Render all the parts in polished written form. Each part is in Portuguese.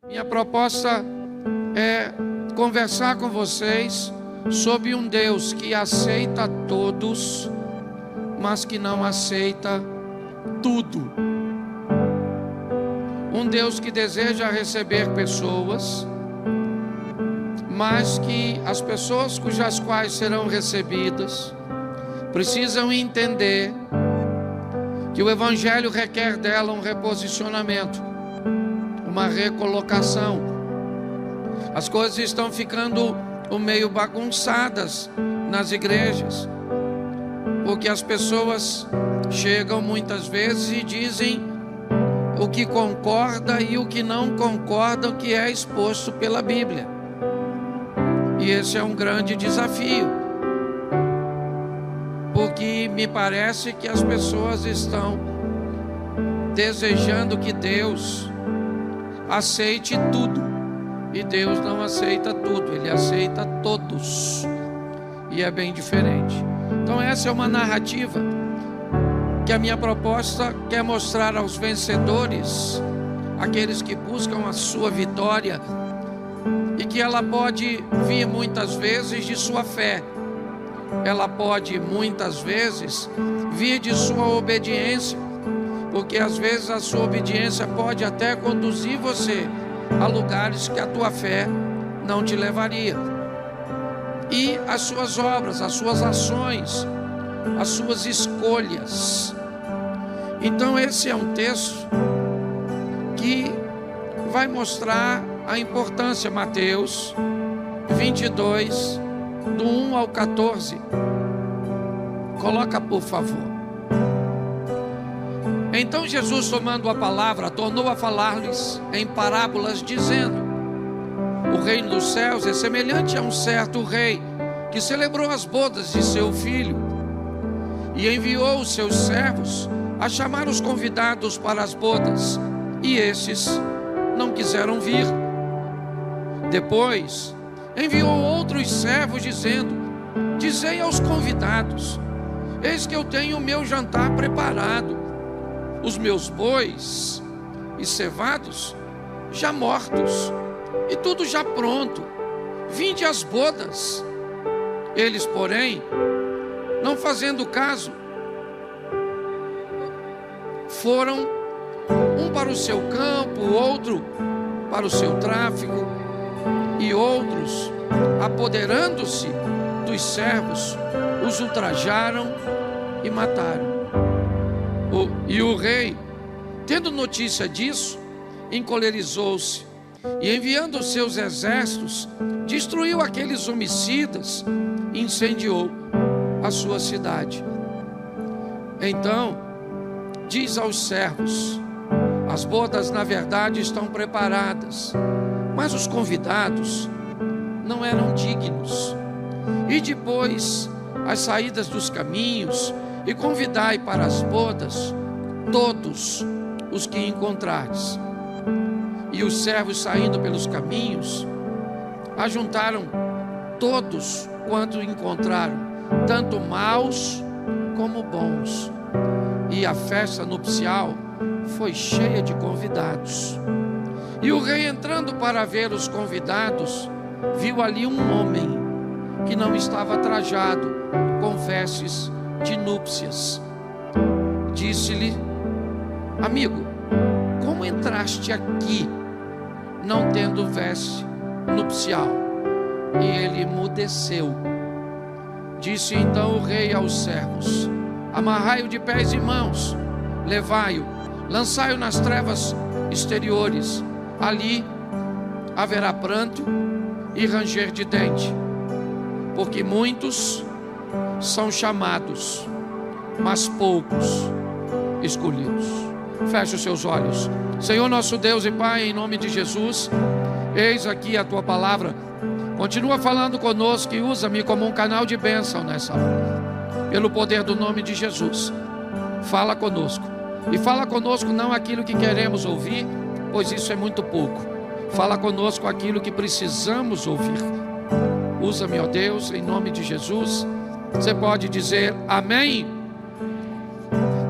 Minha proposta é conversar com vocês sobre um Deus que aceita todos, mas que não aceita tudo. Um Deus que deseja receber pessoas, mas que as pessoas cujas quais serão recebidas precisam entender que o Evangelho requer dela um reposicionamento, uma recolocação. As coisas estão ficando meio bagunçadas nas igrejas, porque as pessoas chegam muitas vezes e dizem o que concorda e o que não concorda, o que é exposto pela Bíblia. E esse é um grande desafio, porque me parece que as pessoas estão desejando que Deus aceite tudo, e Deus não aceita tudo, Ele aceita todos, e é bem diferente. Então essa é uma narrativa que a minha proposta quer mostrar aos vencedores, aqueles que buscam a sua vitória, e que ela pode vir muitas vezes de sua fé, ela pode muitas vezes vir de sua obediência, porque às vezes a sua obediência pode até conduzir você a lugares que a tua fé não te levaria. E as suas obras, as suas ações, as suas escolhas. Então esse é um texto que vai mostrar a importância. Mateus 22, do 1 ao 14. Coloca, por favor. Então Jesus, tomando a palavra, tornou a falar-lhes em parábolas, dizendo: o reino dos céus é semelhante a um certo rei que celebrou as bodas de seu filho e enviou os seus servos a chamar os convidados para as bodas, e estes não quiseram vir. Depois enviou outros servos, dizendo: dizei aos convidados: eis que eu tenho o meu jantar preparado, os meus bois e cevados já mortos, e tudo já pronto, vinde às bodas. Eles, porém, não fazendo caso, foram, um para o seu campo, outro para o seu tráfico, e outros, apoderando-se dos servos, os ultrajaram e mataram. E o rei, tendo notícia disso, encolerizou-se e, enviando os seus exércitos, destruiu aqueles homicidas e incendiou a sua cidade. Então diz aos servos: as bodas na verdade estão preparadas, mas os convidados não eram dignos. E depois as saídas dos caminhos, e convidai para as bodas todos os que encontrares. E os servos, saindo pelos caminhos, ajuntaram todos quanto encontraram, tanto maus como bons. E a festa nupcial foi cheia de convidados. E o rei, entrando para ver os convidados, viu ali um homem que não estava trajado com vestes de núpcias. Disse-lhe: amigo, como entraste aqui não tendo veste nupcial? E ele emudeceu. Disse então o rei aos servos: amarrai-o de pés e mãos, levai-o, lançai-o nas trevas exteriores, ali haverá pranto e ranger de dente, porque muitos são chamados, mas poucos escolhidos. Feche os seus olhos. Senhor nosso Deus e Pai, em nome de Jesus, eis aqui a Tua palavra. Continua falando conosco e usa-me como um canal de bênção nessa hora, pelo poder do nome de Jesus. Fala conosco, e fala conosco não aquilo que queremos ouvir, pois isso é muito pouco. Fala conosco aquilo que precisamos ouvir. Usa-me, ó Deus, em nome de Jesus. Você pode dizer amém?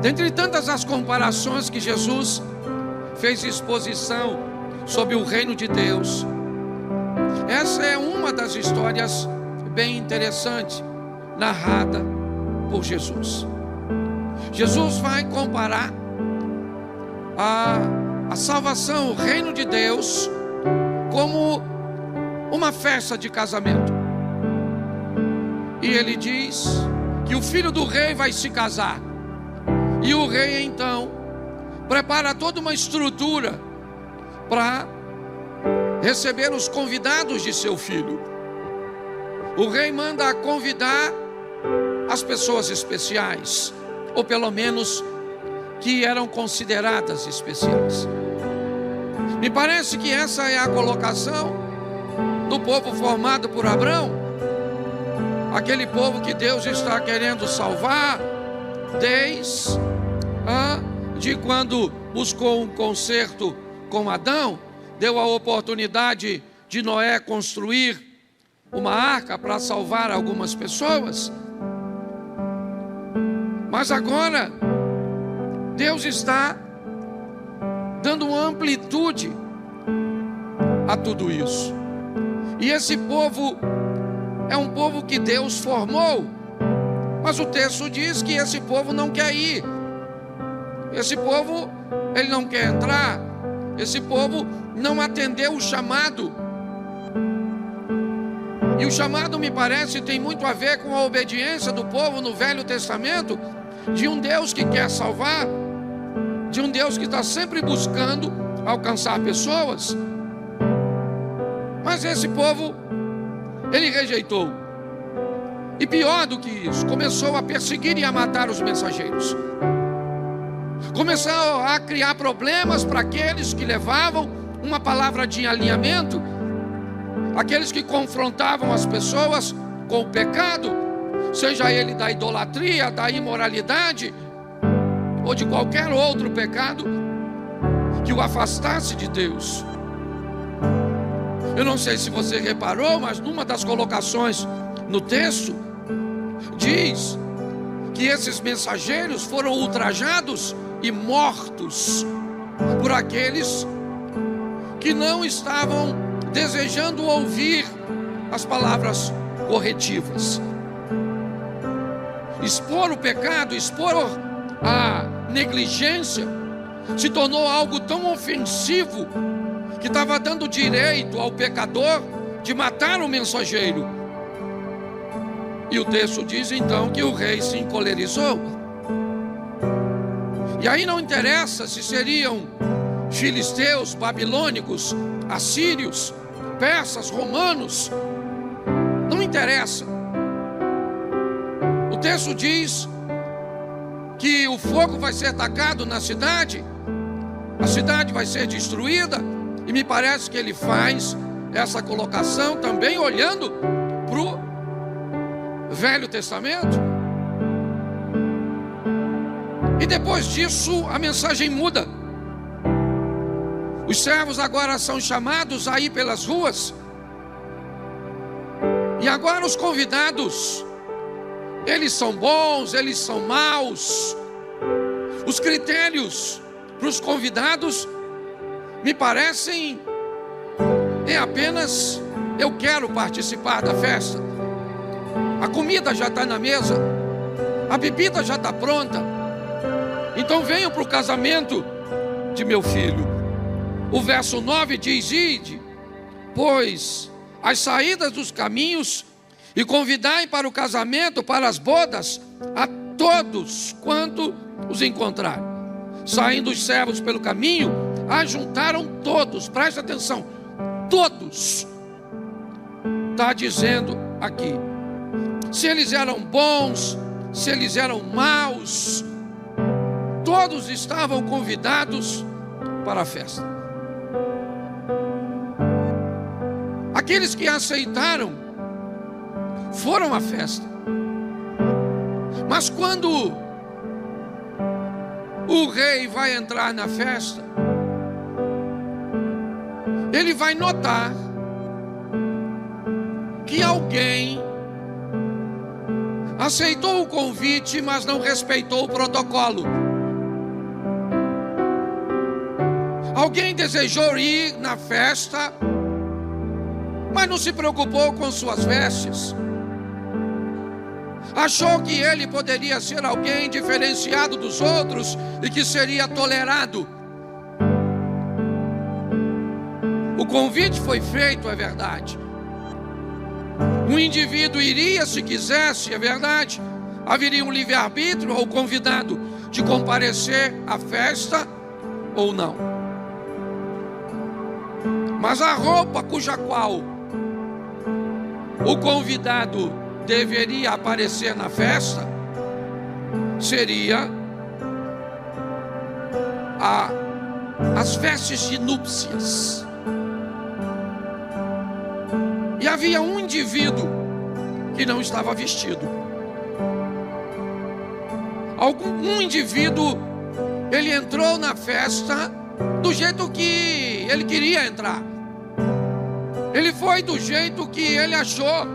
Dentre tantas as comparações que Jesus fez exposição sobre o reino de Deus. Essa é uma das histórias bem interessantes narrada por Jesus. Jesus vai comparar a salvação, o reino de Deus, como uma festa de casamento. E ele diz que o filho do rei vai se casar. E o rei então prepara toda uma estrutura para receber os convidados de seu filho. O rei manda convidar as pessoas especiais, ou pelo menos que eram consideradas especiais. Me parece que essa é a colocação do povo formado por Abrão, aquele povo que Deus está querendo salvar desde quando buscou um concerto com Adão, deu a oportunidade de Noé construir uma arca para salvar algumas pessoas. Mas agora Deus está dando uma amplitude a tudo isso. E esse povo é um povo que Deus formou, mas o texto diz que esse povo não quer ir. Esse povo, ele não quer entrar. Esse povo não atendeu o chamado. E o chamado, me parece, tem muito a ver com a obediência do povo no Velho Testamento, de um Deus que quer salvar, de um Deus que está sempre buscando alcançar pessoas. Mas esse povo, ele rejeitou. E pior do que isso, começou a perseguir e a matar os mensageiros. Começou a criar problemas para aqueles que levavam uma palavra de alinhamento, aqueles que confrontavam as pessoas com o pecado, seja ele da idolatria, da imoralidade, ou de qualquer outro pecado que o afastasse de Deus. Eu não sei se você reparou, mas numa das colocações no texto, diz que esses mensageiros foram ultrajados e mortos por aqueles que não estavam desejando ouvir as palavras corretivas. Expor o pecado, expor a negligência, se tornou algo tão ofensivo que estava dando direito ao pecador de matar o mensageiro. E o texto diz então que o rei se encolerizou. E aí não interessa se seriam filisteus, babilônicos, assírios, persas, romanos, não interessa. O texto diz que o fogo vai ser atacado na cidade, a cidade vai ser destruída, e me parece que ele faz essa colocação também olhando para o Velho Testamento. E depois disso a mensagem muda. Os servos agora são chamados a ir pelas ruas, e agora os convidados, eles são bons, eles são maus. Os critérios para os convidados me parecem apenas: eu quero participar da festa, a comida já está na mesa, a bebida já está pronta, então venham para o casamento de meu filho. O verso 9 diz: ide, pois, as saídas dos caminhos, e convidai para o casamento, para as bodas, a todos quanto os encontrarem. Saindo os servos pelo caminho, ajuntaram todos, presta atenção, todos. Está dizendo aqui, se eles eram bons, se eles eram maus, todos estavam convidados para a festa. Aqueles que aceitaram foram à festa. Mas quando o rei vai entrar na festa, ele vai notar que alguém aceitou o convite, mas não respeitou o protocolo. Alguém desejou ir na festa, mas não se preocupou com suas vestes. Achou que ele poderia ser alguém diferenciado dos outros e que seria tolerado. O convite foi feito, é verdade. Um indivíduo iria se quisesse, é verdade. Haveria um livre-arbítrio ao convidado de comparecer à festa ou não. Mas a roupa cuja qual o convidado deveria aparecer na festa seria as vestes de núpcias. E havia um indivíduo que não estava vestido. Um indivíduo, ele entrou na festa do jeito que ele queria entrar. Ele foi do jeito que ele achou.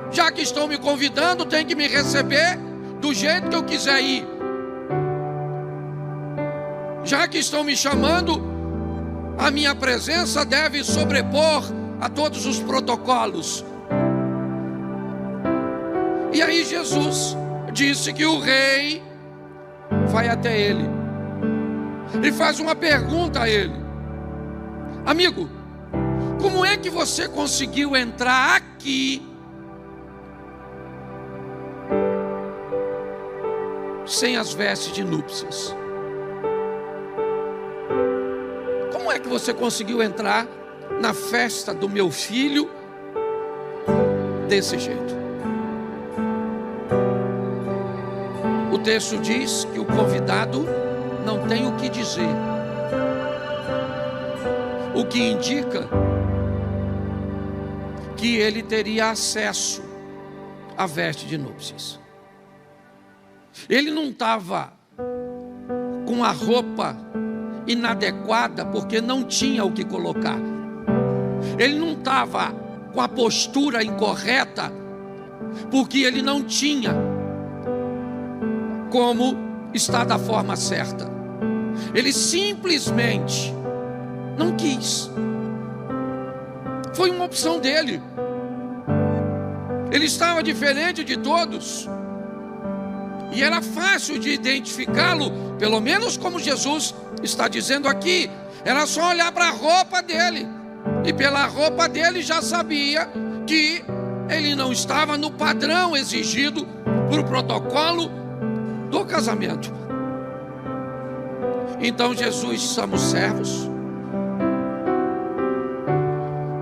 Já que estão me convidando, tem que me receber do jeito que eu quiser ir. Já que estão me chamando, a minha presença deve sobrepor a todos os protocolos. E aí Jesus disse que o rei vai até ele e faz uma pergunta a ele: amigo, como é que você conseguiu entrar aqui sem as vestes de núpcias? Como é que você conseguiu entrar na festa do meu filho desse jeito? O texto diz que o convidado não tem o que dizer, o que indica que ele teria acesso à veste de núpcias. Ele não estava com a roupa inadequada porque não tinha o que colocar. Ele não estava com a postura incorreta porque ele não tinha como estar da forma certa. Ele simplesmente não quis. Foi uma opção dele. Ele estava diferente de todos. E era fácil de identificá-lo, pelo menos como Jesus está dizendo aqui. Era só olhar para a roupa dele. E pela roupa dele já sabia que ele não estava no padrão exigido para o protocolo do casamento. Então Jesus chama os servos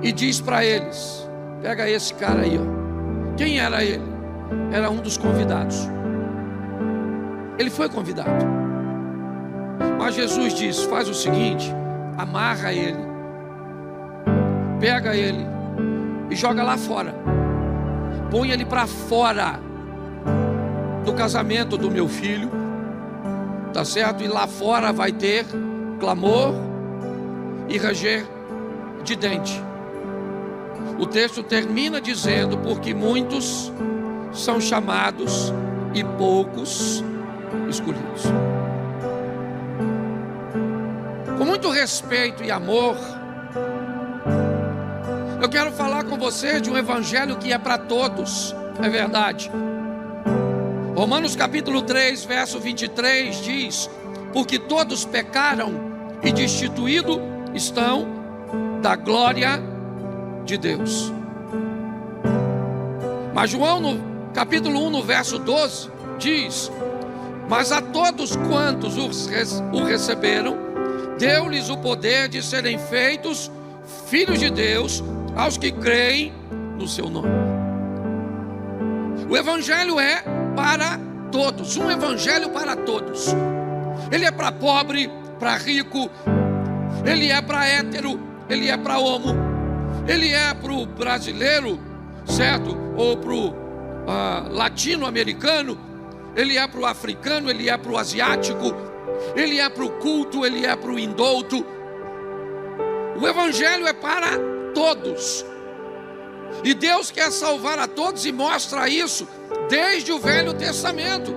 e diz para eles: pega esse cara aí, ó. Quem era ele? Era um dos convidados. Ele foi convidado. Mas Jesus diz: faz o seguinte, amarra ele, pega ele e joga lá fora. Põe ele para fora do casamento do meu filho, tá certo? E lá fora vai ter clamor e ranger de dente. O texto termina dizendo: porque muitos são chamados e poucos escolhidos. Com muito respeito e amor, eu quero falar com você de um evangelho que é para todos, é verdade. Romanos capítulo 3, verso 23 diz: porque todos pecaram e destituídos estão da glória de Deus. Mas João no capítulo 1, no verso 12 diz: mas a todos quantos o receberam, deu-lhes o poder de serem feitos filhos de Deus, aos que creem no seu nome. O evangelho é para todos, um evangelho para todos. Ele é para pobre, para rico, ele é para hétero, ele é para homo, ele é para o brasileiro, certo? Ou para o latino-americano, ele é para o africano, ele é para o asiático, ele é para o culto, ele é para o indouto. O evangelho é para todos. E Deus quer salvar a todos e mostra isso desde o Velho Testamento.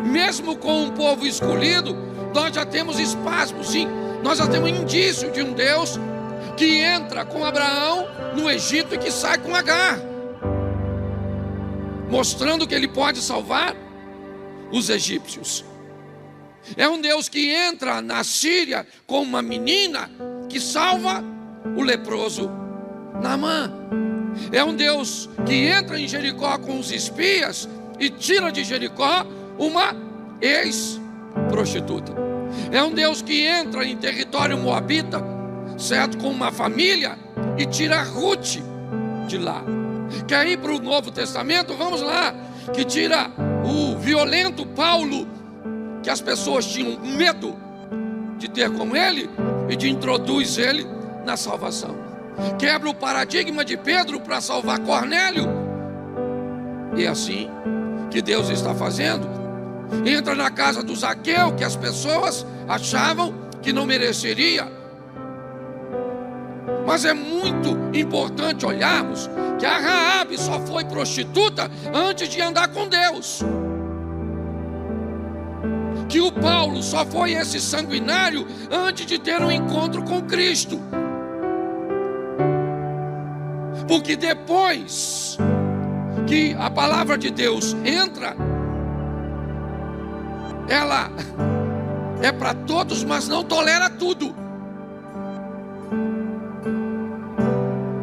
Mesmo com um povo escolhido, nós já temos espasmos, sim, Nós já temos indício de um Deus que entra com Abraão no Egito e que sai com Agar, mostrando que ele pode salvar os egípcios. É um Deus que entra na Síria com uma menina que salva o leproso Naamã. É um Deus que entra em Jericó com os espias e tira de Jericó uma ex-prostituta. É um Deus que entra em território moabita, certo, com uma família e tira Ruth de lá. Quer ir para o Novo Testamento? Vamos lá, que tira o violento Paulo, que as pessoas tinham medo de ter com ele, e de introduz ele na salvação. Quebra o paradigma de Pedro para salvar Cornélio. E é assim que Deus está fazendo. Entra na casa do Zaqueu, que as pessoas achavam que não mereceria. Mas é muito importante olharmos que a Raabe só foi prostituta antes de andar com Deus. Que o Paulo só foi esse sanguinário antes de ter um encontro com Cristo. Porque depois que a palavra de Deus entra, ela é para todos, mas não tolera tudo.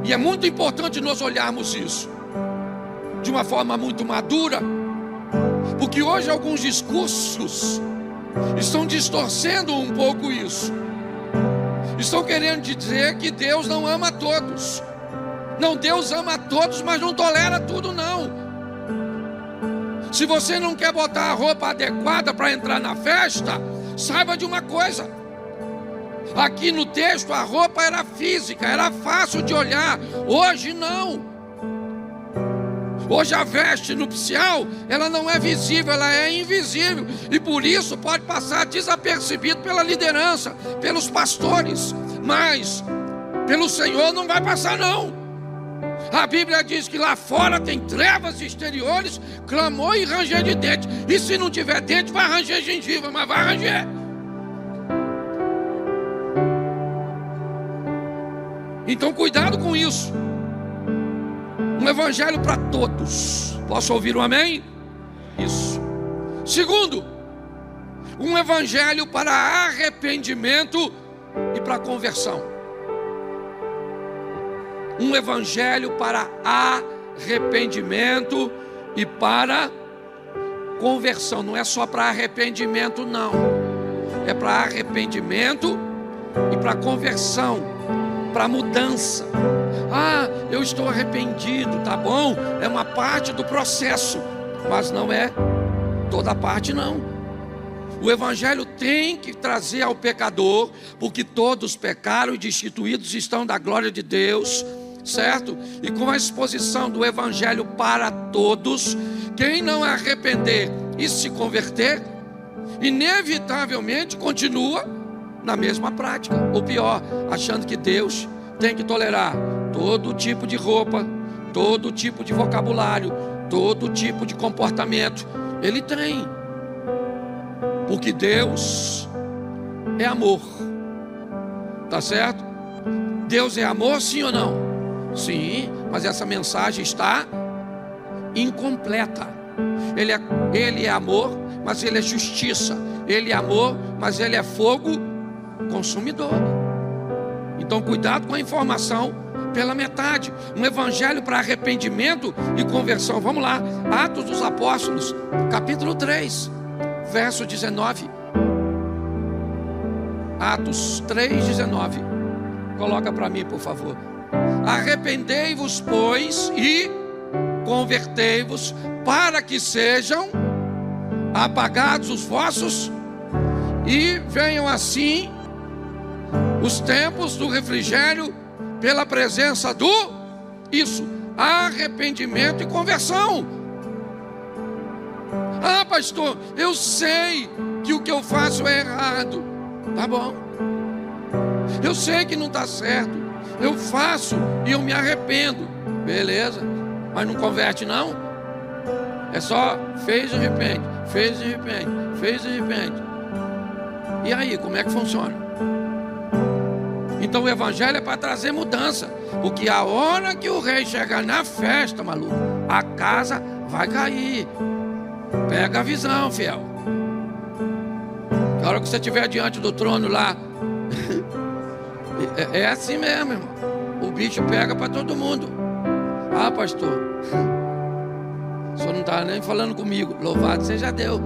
E é muito importante nós olharmos isso de uma forma muito madura, porque hoje alguns discursos estão distorcendo um pouco isso. Estão querendo dizer que Deus não ama todos. Não, Deus ama a todos, mas não tolera tudo, não. Se você não quer botar a roupa adequada para entrar na festa, saiba de uma coisa. Aqui no texto a roupa era física, era fácil de olhar. Hoje não. Hoje a veste nupcial, ela não é visível, ela é invisível. E por isso pode passar desapercebido pela liderança, pelos pastores. Mas pelo Senhor não vai passar, não. A Bíblia diz que lá fora tem trevas exteriores, clamor e ranger de dente. E se não tiver dente, vai ranger gengiva, mas vai ranger. Então cuidado com isso. Um evangelho para todos. Posso ouvir um amém? Isso. Segundo, um evangelho para arrependimento e para conversão. Um evangelho para arrependimento e para conversão. Não é só para arrependimento, não. É para arrependimento e para conversão, para mudança. Ah, eu estou arrependido, tá bom? É uma parte do processo, mas não é toda parte, não. O evangelho tem que trazer ao pecador, porque todos pecaram e destituídos estão da glória de Deus, certo? E com a exposição do evangelho para todos, quem não arrepender e se converter, inevitavelmente continua na mesma prática, ou pior, achando que Deus tem que tolerar todo tipo de roupa, todo tipo de vocabulário, todo tipo de comportamento. Ele tem, porque Deus é amor, tá certo? Deus é amor, sim ou não? Sim, mas essa mensagem está incompleta. Ele é amor, mas ele é justiça. Ele é amor, mas ele é fogo consumidor. Então cuidado com a informação pela metade. Um evangelho para arrependimento e conversão. Vamos lá, Atos dos Apóstolos, capítulo 3, verso 19. Atos 3:19. Coloca para mim, por favor. Arrependei-vos, pois, e convertei-vos, para que sejam apagados os vossos, e venham assim os tempos do refrigério, pela presença do, isso, arrependimento e conversão. Ah, pastor, eu sei que o que eu faço é errado. Tá bom. Eu sei que não está certo. Eu faço e eu me arrependo. Beleza, mas não converte, não? É só fez e arrepende, fez e arrepende, fez e arrepende. E aí, como é que funciona? Então o evangelho é para trazer mudança, porque a hora que o rei chegar na festa, maluco, a casa vai cair. Pega a visão, fiel. A hora que você estiver diante do trono lá, é assim mesmo, irmão. O bicho pega para todo mundo. Ah, pastor, o senhor não está nem falando comigo. Louvado seja Deus,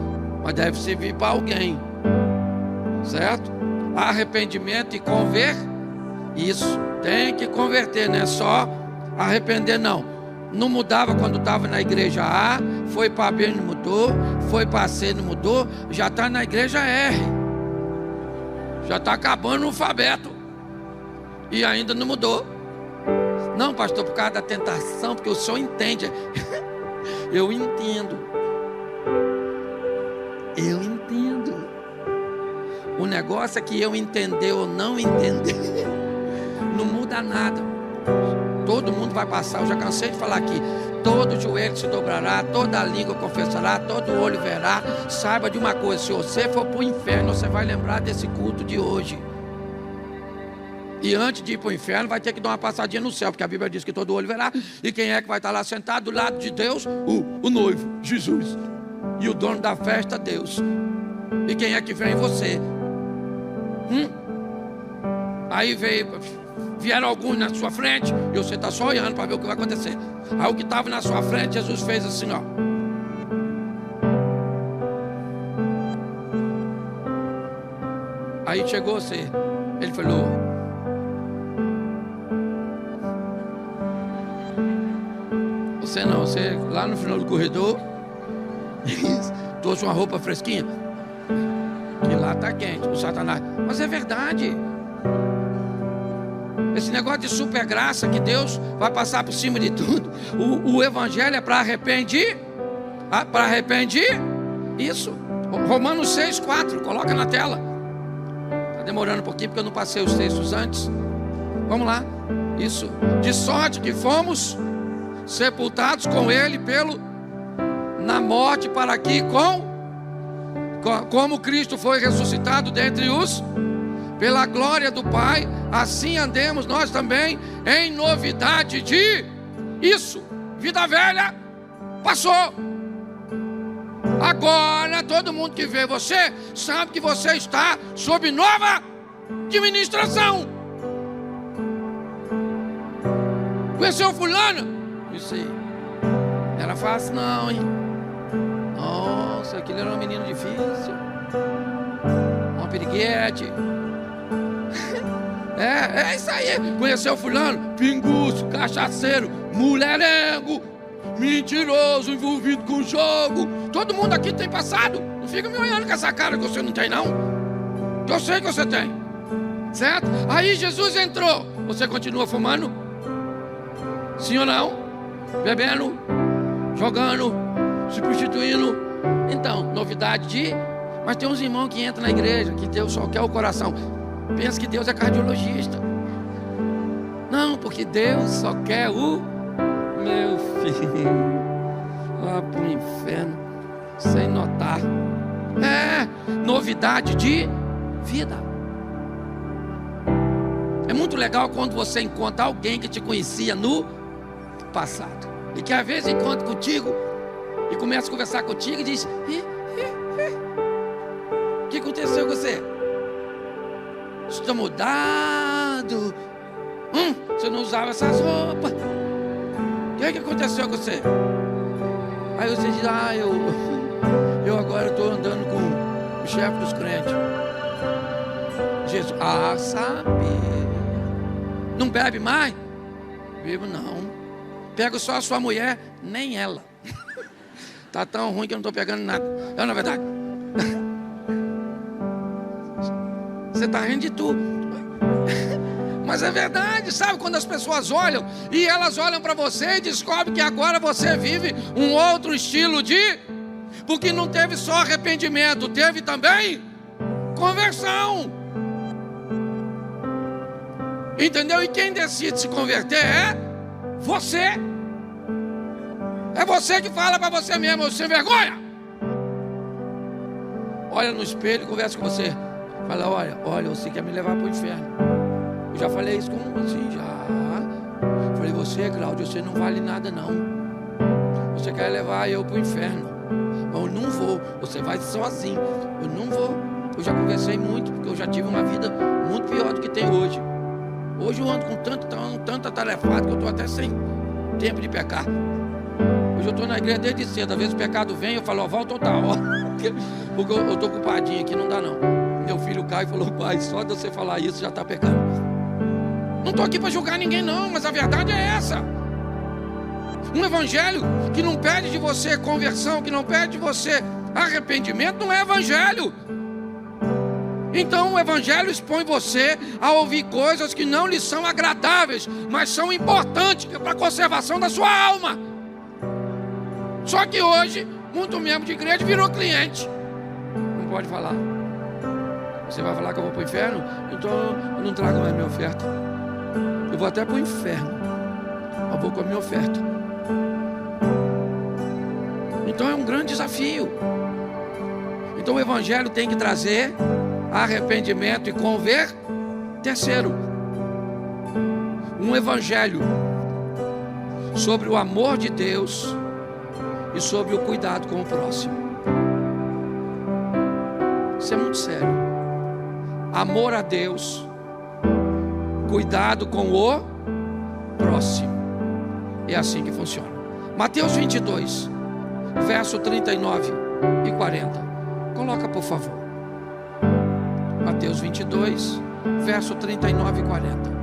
mas deve servir para alguém, certo? Arrependimento e isso, tem que converter, não é só arrepender, não. Não mudava quando estava na igreja A, foi para B, não mudou, foi para C, não mudou, já está na igreja R, já está acabando o alfabeto e ainda não mudou. Não, pastor, por causa da tentação, porque o senhor entende. Eu entendo. O negócio é que eu entender ou não entender não muda nada. Todo mundo vai passar. Eu já cansei de falar aqui. Todo joelho se dobrará, toda língua confessará, todo olho verá. Saiba de uma coisa: se você for para o inferno, você vai lembrar desse culto de hoje. E antes de ir para o inferno, vai ter que dar uma passadinha no céu, porque a Bíblia diz que todo olho verá. E quem é que vai estar lá sentado do lado de Deus? O noivo, Jesus. E o dono da festa, Deus. E quem é que vem? Você. Aí vieram alguns na sua frente, e você está só olhando para ver o que vai acontecer. Aí o que estava na sua frente, Jesus fez assim, ó. Aí chegou você. Ele falou: você não, você lá no final do corredor trouxe uma roupa fresquinha, que lá está quente, o Satanás. Mas é verdade. Esse negócio de super graça, que Deus vai passar por cima de tudo. O evangelho é para arrepender. Para arrepender. Isso. Romanos 6,4. Coloca na tela. Está demorando um pouquinho porque eu não passei os textos antes. Vamos lá. Isso. De sorte que fomos sepultados com Ele na morte, para que como Cristo foi ressuscitado dentre os, pela glória do Pai, assim andemos nós também em novidade de isso. Vida velha passou. Agora todo mundo que vê você sabe que você está sob nova administração. Conheceu fulano? Isso aí. Não era fácil não, hein? Nossa, aquele era um menino difícil, uma piriguete. É isso aí. Conheceu fulano? Pinguço, cachaceiro, mulherengo, mentiroso, envolvido com jogo. Todo mundo aqui tem passado. Não fica me olhando com essa cara que você não tem, não. Que eu sei que você tem, certo? Aí Jesus entrou. Você continua fumando? Sim ou não? Bebendo, jogando, se prostituindo. Então, novidade de... Mas tem uns irmãos que entram na igreja, que Deus só quer o coração. Pensa que Deus é cardiologista. Não, porque Deus só quer o meu filho lá para o inferno, sem notar. É novidade de vida. É muito legal quando você encontra alguém que te conhecia no passado e que às vezes encontra contigo e começa a conversar contigo e diz: o que aconteceu com você? Está mudado. Você não usava essas roupas. O que aconteceu com você? Aí você diz: eu agora estou andando com o chefe dos crentes. Jesus: sabe. Não bebe mais? Bebo não. Pego só a sua mulher, nem ela. Tá tão ruim que eu não estou pegando nada. É na verdade. Você está rindo de tudo. Mas é verdade, sabe? Quando as pessoas olham e elas olham para você e descobrem que agora você vive um outro estilo de... Porque não teve só arrependimento, teve também conversão. Entendeu? E quem decide se converter é você. É você que fala para você mesmo: sem vergonha. Olha no espelho e conversa com você. Fala: olha, você quer me levar para o inferno. Já falei isso com assim, já. Falei, você, Cláudio, você não vale nada não. Você quer levar eu para o inferno. Eu não vou, você vai sozinho. Eu não vou. Eu já conversei muito, porque eu já tive uma vida muito pior do que tem hoje. Hoje eu ando com tanto atarefado que eu estou até sem tempo de pecar. Hoje eu estou na igreja desde cedo. Às vezes o pecado vem, eu falo, volta outra hora. Porque eu estou ocupadinho aqui, não dá não. Meu filho Caio falou, pai, só de você falar isso já está pecando. Não estou aqui para julgar ninguém não, mas a verdade é essa. Um evangelho que não pede de você conversão, que não pede de você arrependimento, não é evangelho. Então o evangelho expõe você a ouvir coisas que não lhe são agradáveis, mas são importantes para a conservação da sua alma. Só que hoje, muito membro de igreja virou cliente. Não pode falar. Você vai falar que eu vou para o inferno? Então eu não trago mais minha oferta. Eu vou até para o inferno. Eu vou com a minha oferta. Então é um grande desafio. Então o evangelho tem que trazer arrependimento e converter. Terceiro, um evangelho sobre o amor de Deus e sobre o cuidado com o próximo. Isso é muito sério. Amor a Deus, cuidado com o próximo. É assim que funciona. Mateus 22, verso 39 e 40. Coloca, por favor. Mateus 22, verso 39 e 40.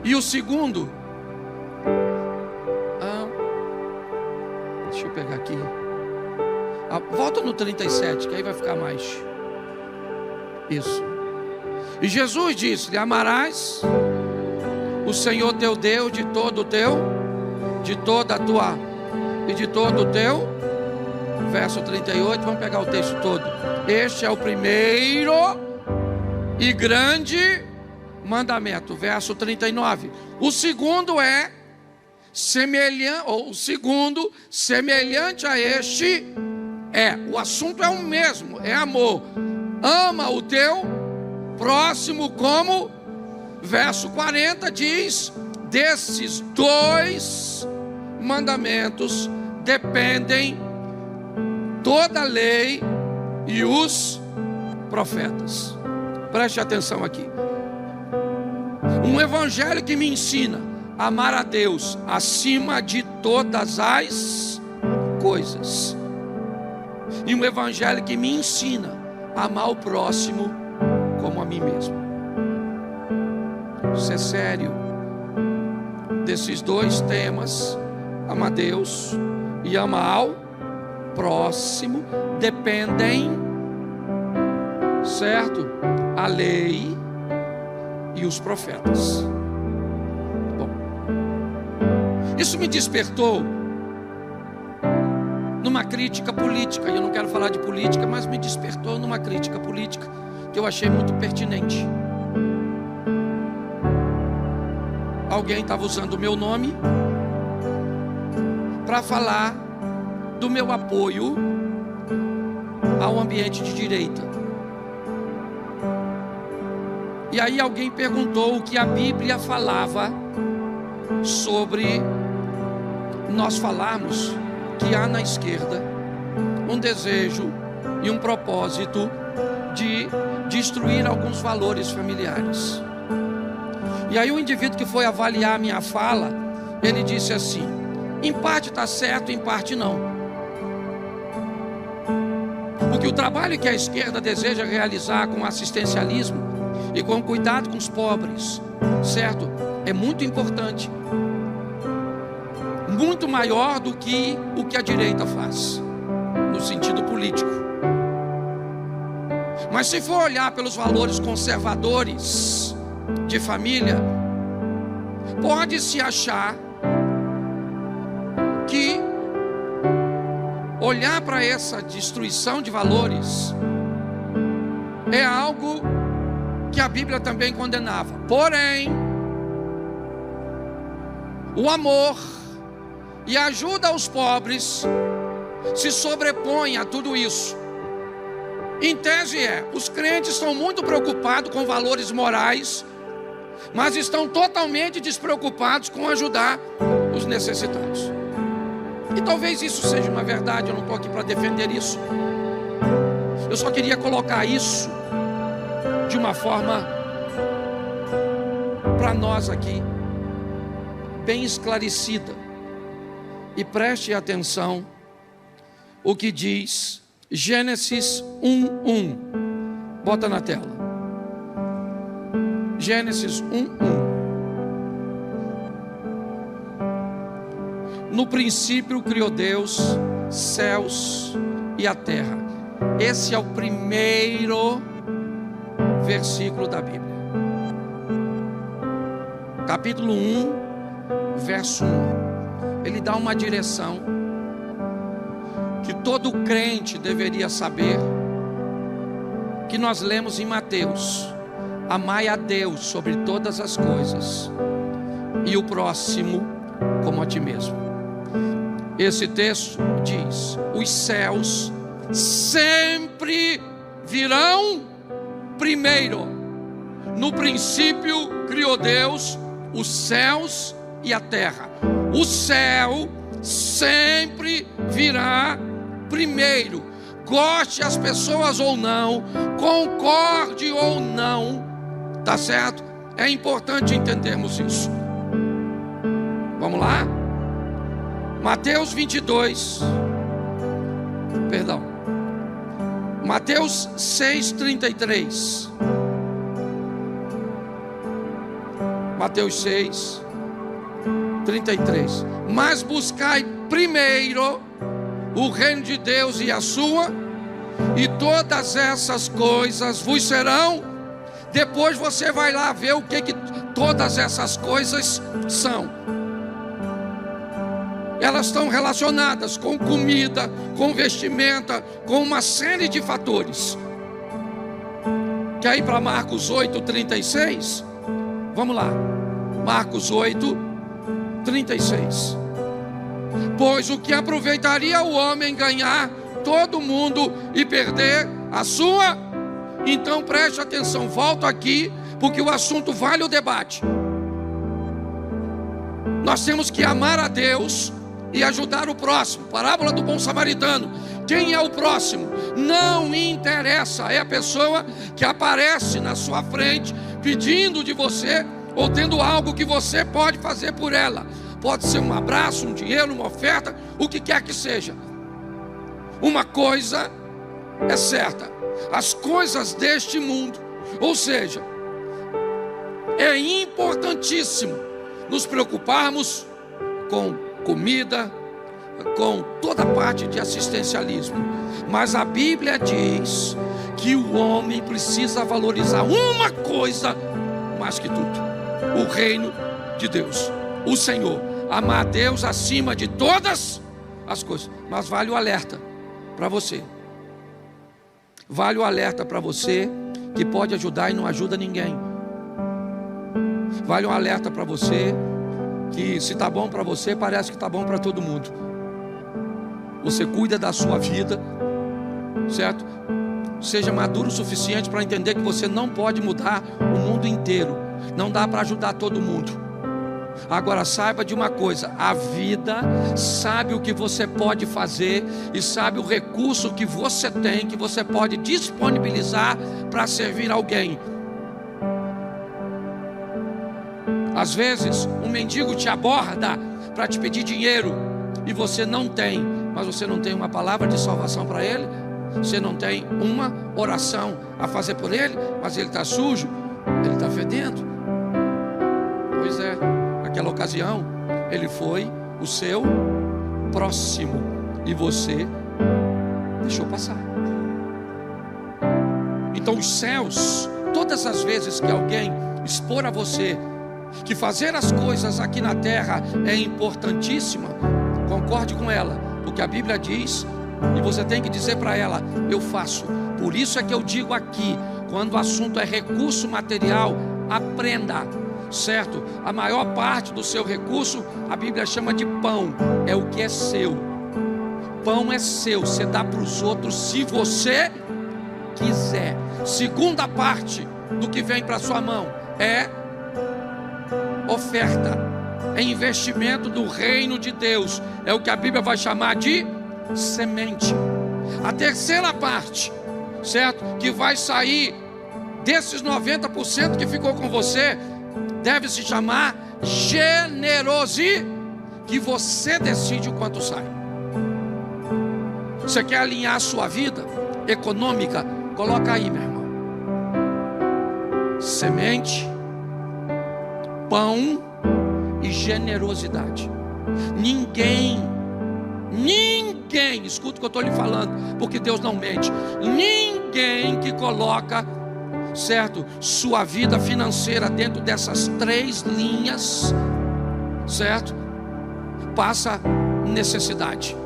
E o segundo, deixa eu pegar aqui. Volta no 37, que aí vai ficar mais. Isso. E Jesus disse-lhe: amarás o Senhor teu Deus de todo o teu, de toda a tua e de todo o teu. Verso 38, vamos pegar o texto todo. Este é o primeiro e grande mandamento. Verso 39. O segundo é semelhante, ou o segundo, semelhante a este, o assunto é o mesmo, é amor. Ama o teu próximo como. Verso 40 diz: desses dois mandamentos dependem toda a lei e os profetas. Preste atenção aqui. Um evangelho que me ensina a amar a Deus acima de todas as coisas. E um evangelho que me ensina a amar o próximo como a mim mesmo. Isso é sério. Desses dois temas, ama a Deus e ama ao próximo, dependem, certo? A lei e os profetas. Bom, isso me despertou numa crítica política. E eu não quero falar de política, mas me despertou numa crítica política que eu achei muito pertinente. Alguém estava usando o meu nome para falar do meu apoio ao ambiente de direita. E aí alguém perguntou o que a Bíblia falava sobre nós falarmos que há na esquerda um desejo e um propósito de destruir alguns valores familiares. E aí o indivíduo que foi avaliar a minha fala, ele disse assim: em parte está certo, em parte não. Porque o trabalho que a esquerda deseja realizar com assistencialismo e com cuidado com os pobres, certo? É muito importante. Muito maior do que o que a direita faz, no sentido político. Mas se for olhar pelos valores conservadores de família, pode-se achar que olhar para essa destruição de valores é algo que a Bíblia também condenava. Porém, o amor e a ajuda aos pobres se sobrepõe a tudo isso. Em tese os crentes estão muito preocupados com valores morais, mas estão totalmente despreocupados com ajudar os necessitados. E talvez isso seja uma verdade, eu não estou aqui para defender isso. Eu só queria colocar isso de uma forma para nós aqui, bem esclarecida. E preste atenção o que diz Gênesis 1:1. Bota na tela. Gênesis 1:1. No princípio criou Deus céus e a terra. Esse é o primeiro versículo da Bíblia. Capítulo 1, verso 1. Ele dá uma direção que todo crente deveria saber, que nós lemos em Mateus: amai a Deus sobre todas as coisas e o próximo como a ti mesmo. Esse texto diz: os céus sempre virão primeiro. No princípio criou Deus os céus e a terra. O céu sempre virá primeiro. Goste as pessoas ou não, concorde ou não, tá certo? É importante entendermos isso. Vamos lá? Mateus 22, perdão, Mateus 6:33. Mateus 6:33. Mas buscai primeiro o reino de Deus e a sua, e todas essas coisas vos serão. Depois você vai lá ver o que todas essas coisas são. Elas estão relacionadas com comida, com vestimenta, com uma série de fatores. Quer ir para Marcos 8:36? Vamos lá. Marcos 8:36. Pois o que aproveitaria o homem ganhar todo mundo e perder a sua? Então preste atenção, volto aqui, porque o assunto vale o debate. Nós temos que amar a Deus e ajudar o próximo. Parábola do bom samaritano. Quem é o próximo? Não interessa, é a pessoa que aparece na sua frente pedindo de você, ou tendo algo que você pode fazer por ela. Pode ser um abraço, um dinheiro, uma oferta, o que quer que seja. Uma coisa é certa: as coisas deste mundo, ou seja, é importantíssimo nos preocuparmos com comida, com toda parte de assistencialismo. Mas a Bíblia diz que o homem precisa valorizar uma coisa mais que tudo: o reino de Deus, o Senhor. Amar a Deus acima de todas as coisas. Mas vale o alerta para você. Vale o alerta para você que pode ajudar e não ajuda ninguém. Vale um alerta para você que, se está bom para você, parece que está bom para todo mundo. Você cuida da sua vida, certo? Seja maduro o suficiente para entender que você não pode mudar o mundo inteiro. Não dá para ajudar todo mundo. Agora saiba de uma coisa: a vida sabe o que você pode fazer e sabe o recurso que você tem, que você pode disponibilizar para servir alguém. Às vezes um mendigo te aborda para te pedir dinheiro e você não tem, mas você não tem uma palavra de salvação para ele, você não tem uma oração a fazer por ele, mas ele está sujo, ele está fedendo. Pois é, naquela ocasião ele foi o seu próximo e você deixou passar. Então os céus, todas as vezes que alguém expor a você que fazer as coisas aqui na terra é importantíssima, concorde com ela, porque a Bíblia diz, e você tem que dizer para ela: eu faço. Por isso é que eu digo aqui, quando o assunto é recurso material, aprenda, certo? A maior parte do seu recurso, a Bíblia chama de pão, é o que é seu. Pão é seu, você dá para os outros se você quiser. Segunda parte do que vem para sua mão é oferta, é investimento do reino de Deus, é o que a Bíblia vai chamar de semente. A terceira parte, certo, que vai sair desses 90% que ficou com você, deve se chamar generosidade, que você decide o quanto sai. Você quer alinhar a sua vida econômica? Coloca aí, meu irmão: semente, pão e generosidade. Ninguém, escuta o que eu estou lhe falando, porque Deus não mente. Ninguém que coloca, certo, sua vida financeira dentro dessas três linhas, certo, passa necessidade.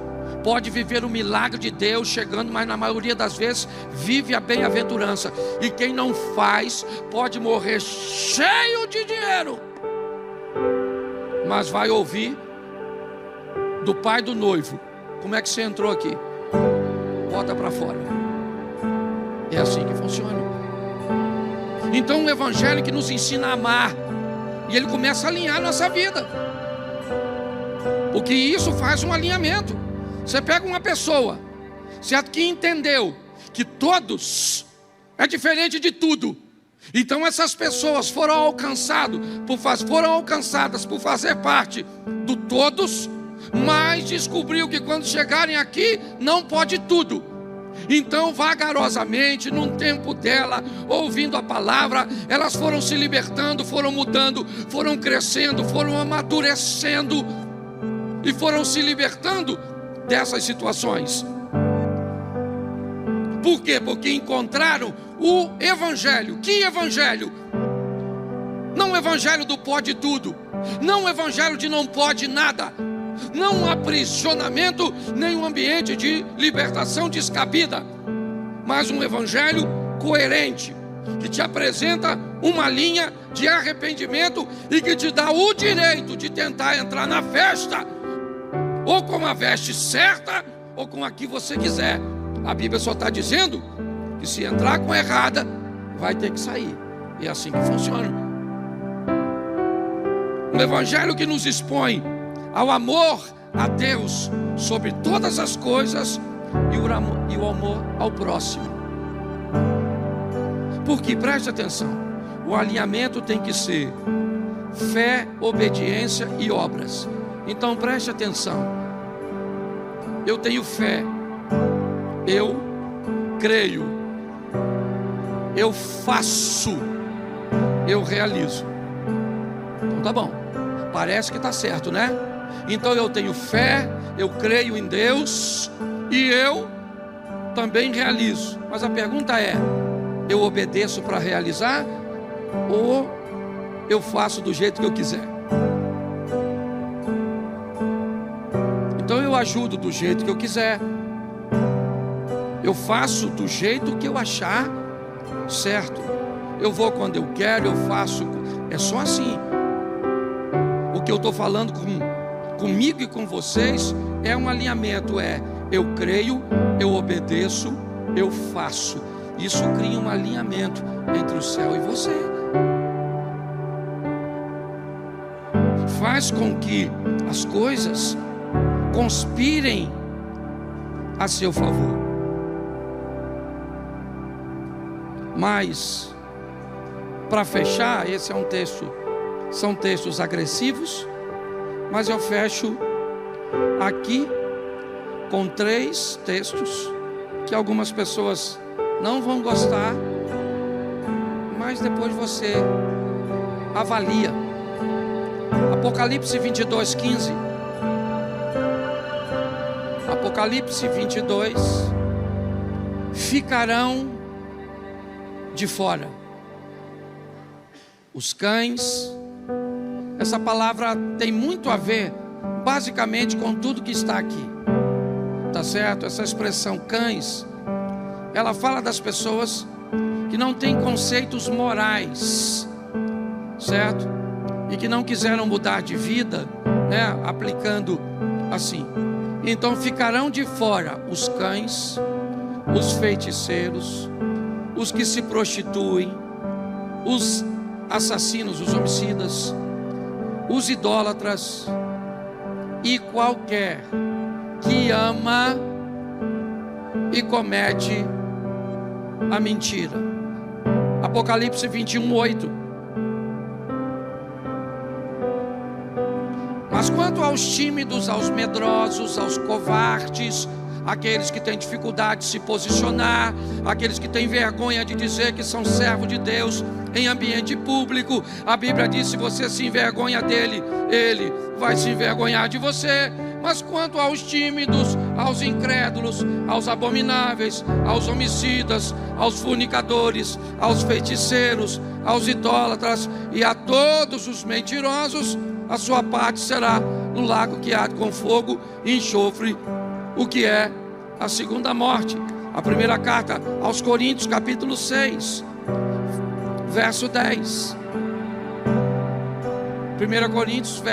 Pode viver o milagre de Deus chegando, mas na maioria das vezes vive a bem-aventurança. E quem não faz pode morrer cheio de dinheiro, mas vai ouvir do pai do noivo: como é que você entrou aqui? Bota para fora. É assim que funciona. Então o evangelho que nos ensina a amar, e ele começa a alinhar a nossa vida, porque isso faz um alinhamento. Você pega uma pessoa, certo, que entendeu que todos é diferente de tudo. Então essas pessoas foram alcançadas por fazer parte do todos, mas descobriu que quando chegarem aqui não pode tudo. Então vagarosamente, num tempo dela, ouvindo a palavra, elas foram se libertando, foram mudando, foram crescendo, foram amadurecendo e foram se libertando dessas situações. Por quê? Porque encontraram o evangelho. Que evangelho? Não o evangelho do pode tudo, não o evangelho de não pode nada, não um aprisionamento, nem um ambiente de libertação descabida, mas um evangelho coerente, que te apresenta uma linha de arrependimento e que te dá o direito de tentar entrar na festa, ou com a veste certa, ou com a que você quiser. A Bíblia só está dizendo que se entrar com a errada, vai ter que sair. E é assim que funciona. Um evangelho que nos expõe ao amor a Deus sobre todas as coisas e o amor ao próximo. Porque, preste atenção, o alinhamento tem que ser fé, obediência e obras. Então preste atenção. Eu tenho fé, eu creio, eu faço, eu realizo. Então tá bom, parece que está certo, né? Então eu tenho fé, eu creio em Deus e eu também realizo. Mas a pergunta é: eu obedeço para realizar ou eu faço do jeito que eu quiser? Então eu ajudo do jeito que eu quiser, eu faço do jeito que eu achar certo, eu vou quando eu quero, eu faço. É só assim. O que eu estou falando comigo e com vocês é um alinhamento. Eu creio, eu obedeço, eu faço. Isso cria um alinhamento entre o céu e você. Faz com que as coisas conspirem a seu favor. Mas, para fechar, esse é um texto, são textos agressivos, mas eu fecho aqui com 3 textos que algumas pessoas não vão gostar, mas depois você avalia. Apocalipse 22:15. Apocalipse 22. Ficarão de fora os cães. Essa palavra tem muito a ver basicamente com tudo que está aqui, tá certo? Essa expressão cães, ela fala das pessoas que não têm conceitos morais, certo? E que não quiseram mudar de vida, né? Aplicando assim. Então ficarão de fora os cães, os feiticeiros, os que se prostituem, os assassinos, os homicidas, os idólatras e qualquer que ama e comete a mentira. Apocalipse 21:8. Mas quanto aos tímidos, aos medrosos, aos covardes, aqueles que têm dificuldade de se posicionar, aqueles que têm vergonha de dizer que são servos de Deus em ambiente público, a Bíblia diz: se você se envergonha dele, ele vai se envergonhar de você. Mas quanto aos tímidos, aos incrédulos, aos abomináveis, aos homicidas, aos fornicadores, aos feiticeiros, aos idólatras e a todos os mentirosos, a sua parte será no lago que arde com fogo e enxofre, o que é a segunda morte. A primeira carta aos Coríntios, capítulo 6, verso 10. 1 Coríntios,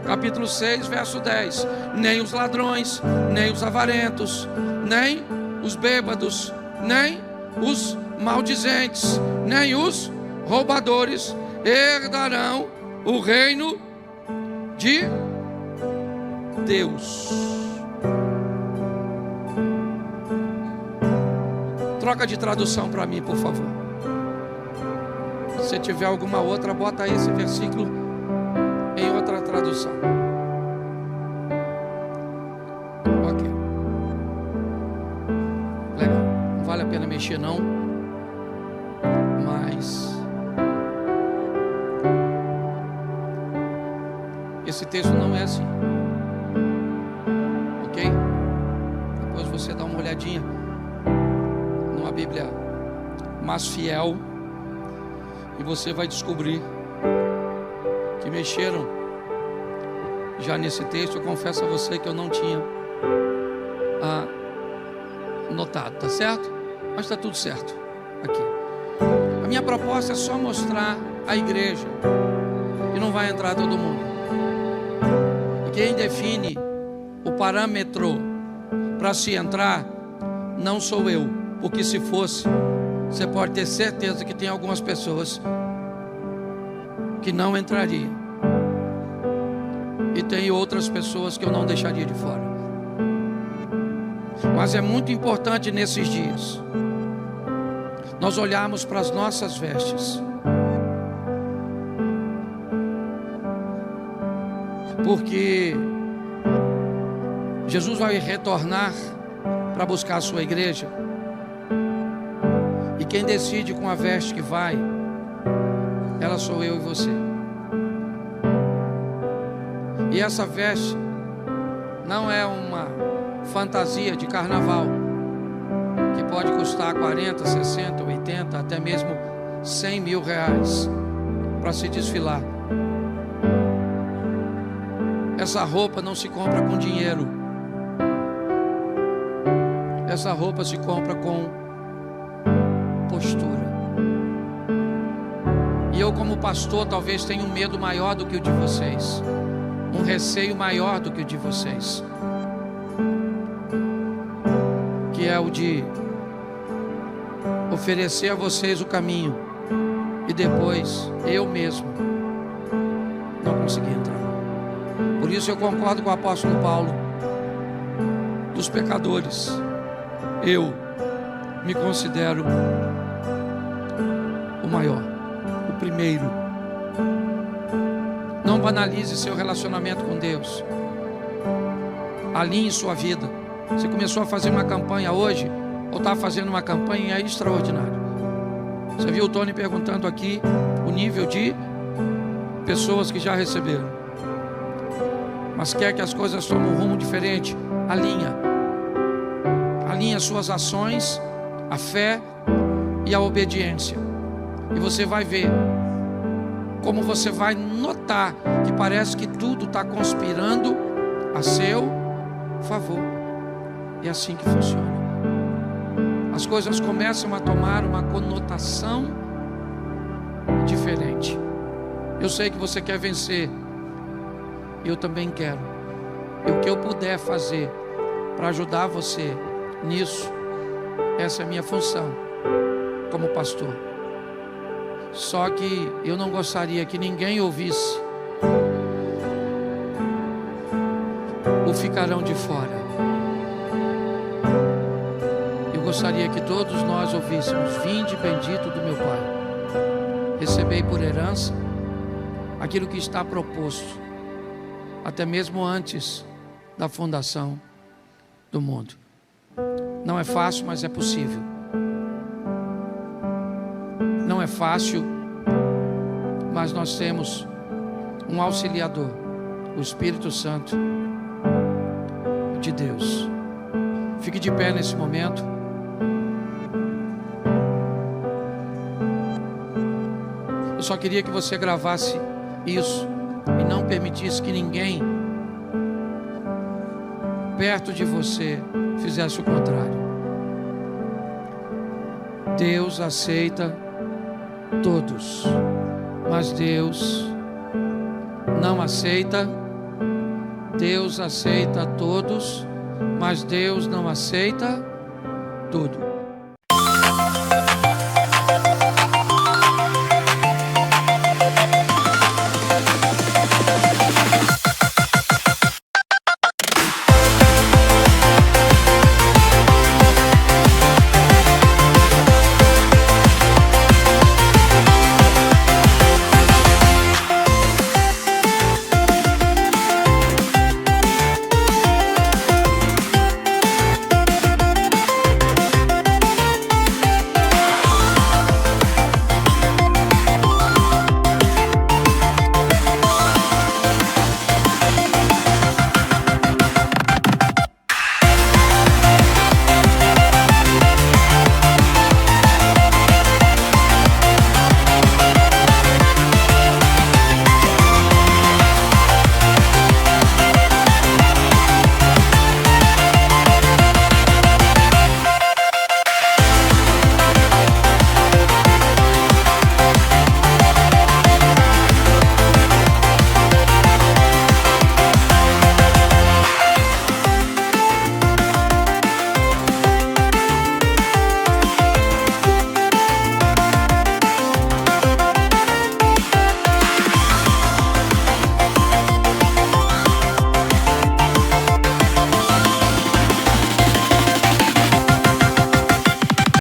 capítulo 6, verso 10. Nem os ladrões, nem os avarentos, nem os bêbados, nem os maldizentes, nem os roubadores herdarão o reino de Deus. Troca de tradução para mim, por favor. Se tiver alguma outra, bota esse versículo em outra tradução. Ok. Legal. Não vale a pena mexer não. Mas esse texto não é assim. Ok? Depois você dá uma olhadinha numa Bíblia mais fiel e você vai descobrir que mexeram já nesse texto. Eu confesso a você que eu não tinha notado, tá certo? Mas está tudo certo aqui. A minha proposta é só mostrar a igreja, e não vai entrar todo mundo. E quem define o parâmetro para se entrar não sou eu, porque se fosse, você pode ter certeza que tem algumas pessoas que não entrariam, e tem outras pessoas que eu não deixaria de fora. Mas é muito importante nesses dias nós olharmos para as nossas vestes, porque Jesus vai retornar para buscar a sua igreja, e quem decide com a veste que vai, ela sou eu e você. E essa veste não é uma fantasia de carnaval que pode custar 40, 60, 80, até mesmo 100 mil reais para se desfilar. Essa roupa não se compra com dinheiro. Essa roupa se compra com postura. E eu, como pastor, talvez tenha um medo maior do que o de vocês, um receio maior do que o de vocês, que é o de oferecer a vocês o caminho e depois eu mesmo não conseguir entrar. Por isso eu concordo com o apóstolo Paulo: dos pecadores eu me considero o maior, o primeiro. Não banalize seu relacionamento com Deus. Alinhe sua vida. Você começou a fazer uma campanha hoje, ou está fazendo uma campanha extraordinária. Você viu o Tony perguntando aqui o nível de pessoas que já receberam, mas quer que as coisas tomem um rumo diferente. Alinha suas ações, a fé e a obediência, e você vai ver como você vai notar que parece que tudo está conspirando a seu favor. É assim que funciona. As coisas começam a tomar uma conotação diferente. Eu sei que você quer vencer, eu também quero. E o que eu puder fazer para ajudar você nisso, essa é a minha função como pastor. Só que eu não gostaria que ninguém ouvisse o ficarão de fora. Eu gostaria que todos nós ouvíssemos: vinde bendito do meu Pai, recebei por herança aquilo que está proposto, até mesmo antes da fundação do mundo. Não é fácil, mas é possível. Não é fácil, mas nós temos um auxiliador, o Espírito Santo de Deus. Fique de pé nesse momento. Eu só queria que você gravasse isso e não permitisse que ninguém perto de você fizesse o contrário. Deus aceita todos, mas Deus não aceita. Deus aceita todos, mas Deus não aceita tudo.